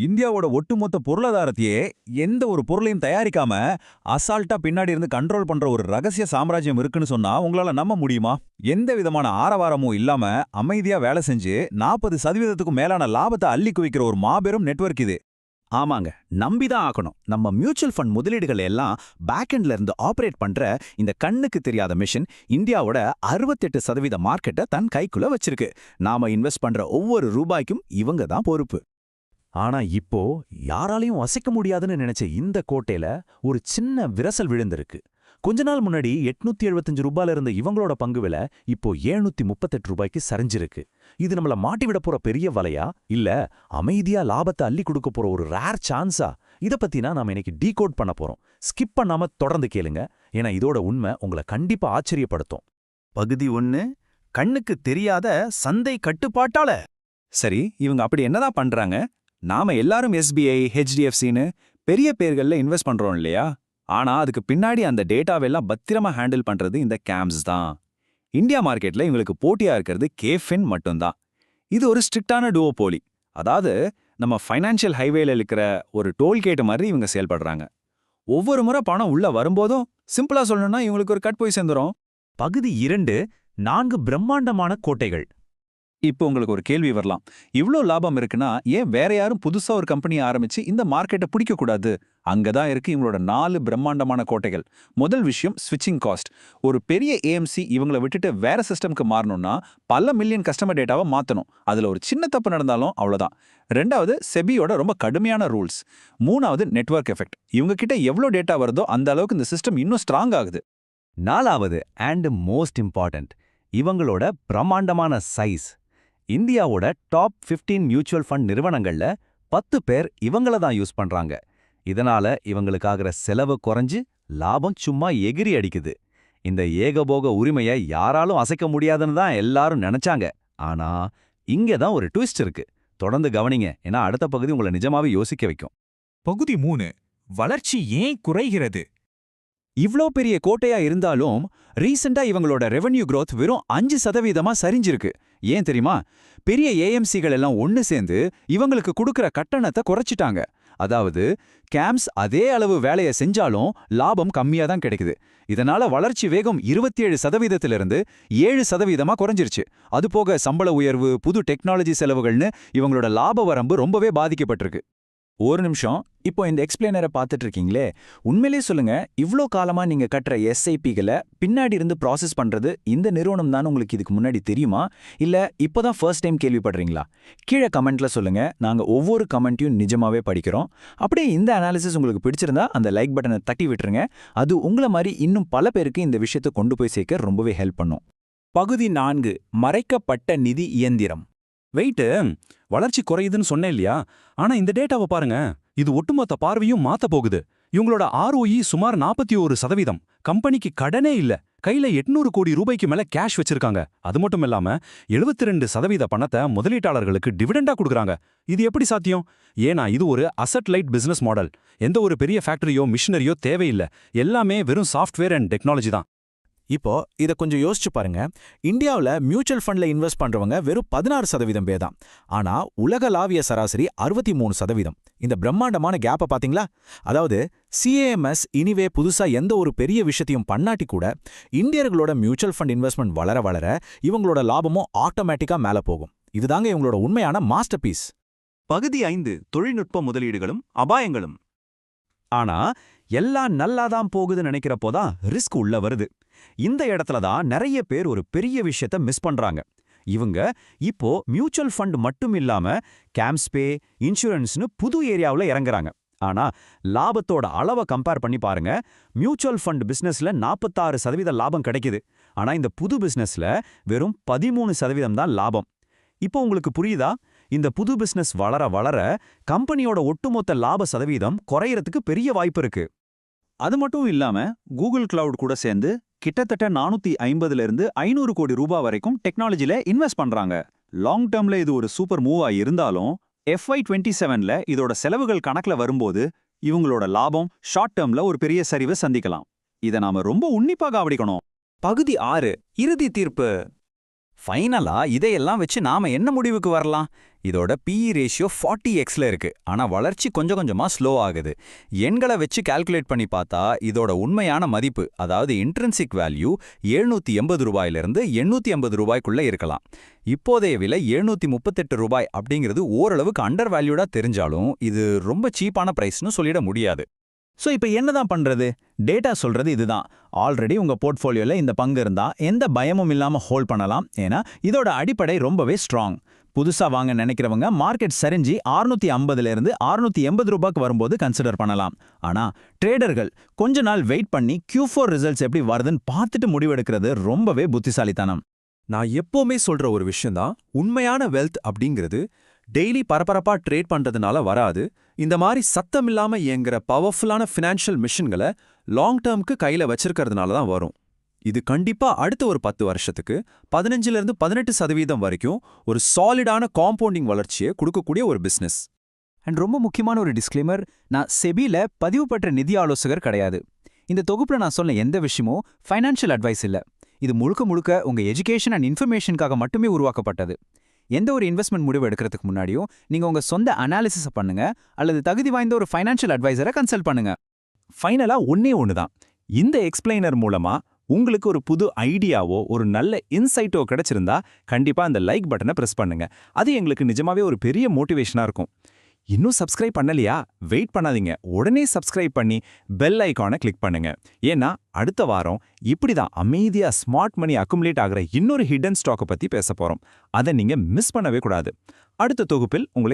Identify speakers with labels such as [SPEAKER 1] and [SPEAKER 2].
[SPEAKER 1] இந்தியாவோட ஒட்டுமொத்த பொருளாதாரத்தையே எந்த ஒரு பொருளையும் தயாரிக்காம அசால்ட்டா பின்னாடி இருந்து கண்ட்ரோல் பண்ற ஒரு ரகசிய சாம்ராஜ்யம் இருக்குன்னு சொன்னா உங்களால நம்ப முடியுமா? எந்த விதமான ஆரவாரமும் இல்லாம அமைதியா வேலை செஞ்சு 40% மேலான லாபத்தை அள்ளி குவிக்கிற ஒரு மாபெரும் நெட்வொர்க் இது.
[SPEAKER 2] ஆமாங்க, நம்பிதான் ஆகணும். நம்ம மியூச்சுவல் ஃபண்ட் முதலீடுகள் எல்லாம் பேக்கெண்ட்ல இருந்து ஆபரேட் பண்ற இந்த கண்ணுக்கு தெரியாத மிஷின் இந்தியாவோட 68% மார்க்கெட்டை தன் கைக்குள்ள வச்சிருக்கு. நாம இன்வெஸ்ட் பண்ற ஒவ்வொரு ரூபாய்க்கும் இவங்க தான் பொறுப்பு.
[SPEAKER 3] ஆனா இப்போ யாராலையும் அசைக்க முடியாதுன்னு நினைச்ச இந்த கோட்டையில ஒரு சின்ன விரசல் விழுந்திருக்கு. கொஞ்ச நாள் முன்னாடி 875 ரூபாயில இருந்த இவங்களோட பங்கு விலை இப்போ 738 ரூபாய்க்கு சரிஞ்சிருக்கு. இது நம்மள மாட்டிவிட போற பெரிய வலையா, இல்ல அமைதியா லாபத்தை அள்ளி கொடுக்க போற ஒரு ரேர் சான்ஸா? இத பத்தினா நாம இன்னைக்கு டீகோட் பண்ண போறோம். ஸ்கிப் பண்ணாம தொடர்ந்து கேளுங்க, ஏன்னா இதோட உண்மை உங்களை கண்டிப்பா ஆச்சரியப்படுத்தும்.
[SPEAKER 2] பகுதி 1, கண்ணுக்கு தெரியாத சந்தை கட்டுப்பாட்டால. சரி, இவங்க அப்படி என்னதான் பண்றாங்க? நாம எல்லாரும் SBI, HDFCன்னு பெரிய பேர்கள்ல இன்வெஸ்ட் பண்றோம் இல்லையா? ஆனா அதுக்கு பின்னாடி அந்த டேட்டாவெல்லாம் பத்திரமா ஹேண்டில் பண்றது இந்த கேம்ஸ் தான். இந்தியா மார்க்கெட்ல இவங்களுக்கு போட்டியா இருக்கிறது கேஃபின் மட்டும்தான். இது ஒரு ஸ்ட்ரிக்டான டுவோபோலி. அதாவது நம்ம ஃபைனான்ஷியல் ஹைவேல இருக்கிற ஒரு டோல்கேட் மாதிரி இவங்க செயல்படுறாங்க. ஒவ்வொரு முறை பணம் உள்ள வரும்போதும் சிம்பிளா சொல்லணும்னா இவங்களுக்கு ஒரு கட் போய் சேர்ந்துரும்.
[SPEAKER 3] பகுதி 2, 4 பிரம்மாண்டமான கோட்டைகள்.
[SPEAKER 4] இப்போ உங்களுக்கு ஒரு கேள்வி வரலாம். இவ்ளோ லாபம் இருக்குன்னா ஏன் வேற யாரும் புதுசா ஒரு கம்பெனியை ஆரம்பிச்சு இந்த மார்க்கெட்டை பிடிக்க கூடாது? அங்கதான் இருக்கு இவங்களோட 4 பிரம்மாண்டமான கோட்டைகள். முதல் விஷயம் ஸ்விட்சிங் காஸ்ட். ஒரு பெரிய AMC இவங்களை விட்டுட்டு வேற சிஸ்டம்க்கு மாறணும்னா பல மில்லியன் கஸ்டமர் டேட்டாவை மாத்தணும். அதுல ஒரு சின்ன தப்பு நடந்தாலும் அவ்வளவுதான். ரெண்டாவது செபியோட ரொம்ப கடுமையான ரூல்ஸ். மூணாவது நெட்வொர்க் எஃபெக்ட். இவங்க கிட்ட எவ்வளோ டேட்டா வருதோ அந்த அளவுக்கு இந்த சிஸ்டம் இன்னும் ஸ்ட்ராங் ஆகுது.
[SPEAKER 3] நாலாவது அண்ட் மோஸ்ட் இம்பார்ட்டன்ட், இவங்களோட பிரம்மாண்டமான சைஸ். இந்தியாவோட டாப் 15 மியூச்சுவல் ஃபண்ட் நிறுவனங்கள்ல 10 பேர் இவங்கள தான் யூஸ் பண்றாங்க. இதனால இவங்களுக்காகிற செலவு குறைஞ்சு லாபம் சும்மா எகிரி அடிக்குது. இந்த ஏகபோக உரிமையை யாராலும் அசைக்க முடியாதுன்னு தான் எல்லாரும் நினைச்சாங்க. ஆனா இங்க தான் ஒரு ட்விஸ்ட் இருக்கு. தொடர்ந்து கவனிங்க, ஏன்னா அடுத்த பகுதி உங்களை நிஜமாவே யோசிக்க வைக்கும்.
[SPEAKER 5] பகுதி 3, வளர்ச்சி ஏன் குறைகிறது?
[SPEAKER 2] இவ்ளோ பெரிய கோட்டையா இருந்தாலும் ரீசெண்டா இவங்களோட ரெவென்யூ growth வெறும் 5% சரிஞ்சிருக்கு. ஏன் தெரியுமா? பெரிய AMCகள் எல்லாம் ஒன்னு சேர்ந்து இவங்களுக்கு கொடுக்கற கட்டணத்தை குறைச்சிட்டாங்க. அதாவது கேம்ஸ் அதே அளவு வேலையை செஞ்சாலும் லாபம் கம்மியா தான் கிடைக்குது. இதனால வளர்ச்சி வேகம் 27%லிருந்து 7%மா குறைஞ்சிருச்சு. அது போக சம்பள உயர்வு, புது டெக்னாலஜி செலவுகள்னு இவங்களோட லாப வரம்பு ரொம்பவே பாதிக்கப்பட்டிருக்கு. ஒரு நிமிஷம், இப்போ இந்த எக்ஸ்பிளைனரை பார்த்துட்டு இருக்கீங்களே, உண்மையிலே சொல்லுங்க, இவ்ளோ காலமா நீங்க கட்டுற SIPகளை பின்னாடி இருந்து ப்ராசஸ் பண்றது இந்த நிறுவனம் தான் உங்களுக்கு இதுக்கு முன்னாடி தெரியுமா? இல்ல இப்போதான் ஃபர்ஸ்ட் டைம் கேள்விப்படுறீங்களா? கீழே கமெண்ட்ல சொல்லுங்க, நாங்க ஒவ்வொரு கமெண்ட்டையும் நிஜமாவே படிக்கிறோம். அப்படியே இந்த அனாலிசிஸ் உங்களுக்கு பிடிச்சிருந்தா அந்த லைக் பட்டனை தட்டி விட்டுருங்க. அது உங்களை மாதிரி இன்னும் பல பேருக்கு இந்த விஷயத்தை கொண்டு போய் சேர்க்க ரொம்பவே ஹெல்ப் பண்ணும்.
[SPEAKER 4] பகுதி 4, மறைக்கப்பட்ட நிதி இயந்திரம்.
[SPEAKER 6] வெயிட்டு, வளர்ச்சி குறையுதுன்னு சொன்னேன் இல்லையா? ஆனா இந்த டேட்டாவை பாருங்க, இது ஒட்டுமொத்த பார்வையும் மாத்த போகுது. இவங்களோட ROE சுமார் 41%. கம்பெனிக்கு கடனே இல்ல. கையில 800 கோடி ரூபாய்க்கு மேல கேஷ் வச்சிருக்காங்க. அது மட்டும் இல்லாம 72% பணத்தை முதலீட்டாளர்களுக்கு டிவிடெண்டா கொடுக்குறாங்க. இது எப்படி சாத்தியம்? ஏன்னா இது ஒரு அசட் லைட் பிசினஸ் மாடல். எந்த ஒரு பெரிய ஃபேக்டரியோ மிஷினரியோ தேவையில்லை. எல்லாமே வெறும் சாஃப்ட்வேர் அண்ட் டெக்னாலஜி தான்.
[SPEAKER 2] இப்போ இத கொஞ்சம் யோசிச்சு பாருங்க. இந்தியாவுல மியூச்சுவல் ஃபண்ட்ல இன்வெஸ்ட் பண்றவங்க வெறும் 16% பேர் தான். ஆனா உலகளாவிய சராசரி 63%. இந்த பிரம்மாண்டமான கேப்பை பாத்தீங்களா? அதாவது CAMS இனிவே புதுசா எந்த ஒரு பெரிய விஷயத்தையும் பண்ணாட்டி கூட இந்தியர்களோட மியூச்சுவல் ஃபண்ட் இன்வெஸ்ட்மெண்ட் வளர வளர இவங்களோட லாபமும் ஆட்டோமேட்டிக்கா மேல போகும். இதுதாங்க இவங்களோட உண்மையான மாஸ்டர் பீஸ்.
[SPEAKER 4] பகுதி 5, தொழில்நுட்ப முதலீடுகளும் அபாயங்களும்.
[SPEAKER 3] ஆனா எல்லாம் நல்லாதான் போகுதுன்னு நினைக்கிறப்போதான் ரிஸ்க் உள்ள வருது. இந்த இடத்துல தான் நிறைய பேர் ஒரு பெரிய விஷயத்த மிஸ் பண்றாங்க. இவங்க இப்போ மியூச்சுவல் ஃபண்ட் மட்டும் இல்லாம கேம்ஸ்பே, இன்சூரன்ஸ்னு புது ஏரியாவுல இறங்குறாங்க. ஆனா லாபத்தோட அளவை கம்பேர் பண்ணி பாருங்க. மியூச்சுவல் ஃபண்ட் பிசினஸ்ல 46% லாபம் கிடைக்குது. ஆனா இந்த புது பிசினஸ்ல வெறும் 13% தான் லாபம். இப்போ உங்களுக்கு புரியுதா? இந்த புது பிசினஸ் வளர வளர கம்பெனியோட ஒட்டுமொத்த லாப சதவீதம் குறையறதுக்கு பெரிய வாய்ப்பு இருக்கு.
[SPEAKER 4] அது மட்டும் இல்லாம கூகுள் கிளவுட் கூட சேர்ந்து கிட்டத்தட்ட 450லிருந்து 500 கோடி ரூபாய் வரைக்கும் டெக்னாலஜில இன்வெஸ்ட் பண்றாங்க. லாங் டேர்ம்ல இது ஒரு சூப்பர் மூவா இருந்தாலும் FY27ல இதோட செலவுகள் கணக்குல வரும்போது இவங்களோட லாபம் ஷார்ட் டேர்ம்ல ஒரு பெரிய சரிவை சந்திக்கலாம். இதை நாம ரொம்ப உன்னிப்பா கவனிக்கணும்.
[SPEAKER 2] பகுதி 6, இறுதி தீர்ப்பு. ஃபைனலா இதையெல்லாம் வச்சு நாம என்ன முடிவுக்கு வரலாம்? இதோட PE ரேஷியோ 40xல இருக்கு. ஆனா வளர்ச்சி கொஞ்சம் கொஞ்சமா ஸ்லோ ஆகுது. எண்களை வச்சு கால்குலேட் பண்ணி பார்த்தா இதோட உண்மையான மதிப்பு, அதாவது இன்ட்ரின்சிக் வேல்யூ 780 ரூபாயிலிருந்து 850 ரூபாய்க்குள்ள இருக்கலாம். இப்போதைய விலை 738 ரூபாய் அப்படிங்கிறது ஓரளவுக்கு அண்டர் வேல்யூடா தெரிஞ்சாலும் இது ரொம்ப சீப்பான பிரைஸ்னு சொல்லிட முடியாது.
[SPEAKER 1] ஸோ இப்போ என்னதான் பண்றது? டேட்டா சொல்றது இதுதான். ஆல்ரெடி உங்க போர்ட்ஃபோலியோல இந்த பங்கு இருந்தா எந்த பயமும் இல்லாம ஹோல்ட் பண்ணலாம். ஏன்னா இதோட அடிப்படை ரொம்பவே ஸ்ட்ராங். புதுசா வாங்க நினைக்கிறவங்க மார்க்கெட் சரிஞ்சு 650ல இருந்து 680 ரூபாய்க்கு வரும்போது கன்சிடர் பண்ணலாம். ஆனா ட்ரேடர்கள் கொஞ்ச நாள் வெயிட் பண்ணி Q4 ரிசல்ட்ஸ் எப்படி வருதுன்னு பார்த்துட்டு முடிவெடுக்கிறது ரொம்பவே புத்திசாலித்தனம்.
[SPEAKER 6] நான் எப்பவுமே சொல்ற ஒரு விஷயம்தான், உண்மையான வெல்த் அப்படிங்கிறது டெய்லி பரபரப்பா ட்ரேட் பண்றதுனால வராது. இந்த மாதிரி சத்தமில்லாம இயங்குற பவர்ஃபுல்லான ஃபினான்ஷியல் மிஷின்களை லாங் டேர்ம்க்கு கையில வச்சிருக்கிறதுனால தான் வரும். இது கண்டிப்பா அடுத்த ஒரு 10 வருஷத்துக்கு 15லிருந்து 18% வரைக்கும் ஒரு சாலிடான காம்பவுண்டிங் வளர்ச்சியை கொடுக்கக்கூடிய ஒரு பிசினஸ்.
[SPEAKER 2] அண்ட் ரொம்ப முக்கியமான ஒரு டிஸ்க்ளைமர், நான் செபில பதிவு பெற்ற நிதி ஆலோசகர் கிடையாது. இந்த தொகுப்புல நான் சொன்ன எந்த விஷயமும் ஃபைனான்ஷியல் அட்வைஸ் இல்ல. இது முழுக்க முழுக்க உங்க எஜுகேஷன் அண்ட் இன்ஃபர்மேஷனுக்காக மட்டுமே உருவாக்கப்பட்டது. எந்த ஒரு இன்வெஸ்ட்மெண்ட் முடிவு எடுக்கிறதுக்கு முன்னாடியும் நீங்க உங்க சொந்த அனாலிசிஸ் பண்ணுங்க, அல்லது தகுதி வாய்ந்த ஒரு ஃபைனான்ஷியல் அட்வைசரை கன்சல்ட் பண்ணுங்க.
[SPEAKER 5] ஃபைனலா ஒண்ணே ஒண்ணுதான். இந்த எக்ஸ்பிளைனர் மூலமா உங்களுக்கு ஒரு புது ஐடியாவோ ஒரு நல்ல இன்சைட்டோ கிடைச்சிருந்தா கண்டிப்பா அந்த லைக் பட்டனை பிரஸ் பண்ணுங்க. அது எங்களுக்கு நிஜமாவே ஒரு பெரிய மோட்டிவேஷனா இருக்கும். இன்னும் சப்ஸ்கிரைப் பண்ணலையா? வெயிட் பண்ணாதீங்க, உடனே சப்ஸ்கிரைப் பண்ணி பெல் ஐகானை கிளிக் பண்ணுங்க. ஏன்னா அடுத்த வாரம் இப்படிதான் அமைதியா ஸ்மார்ட் மணி அக்குமுலேட் ஆகிற இன்னொரு ஹிடன் ஸ்டாக்கை பத்தி பேச போறோம். அதை நீங்க மிஸ் பண்ணவே கூடாது. அடுத்த தொகுப்பில் உங்களை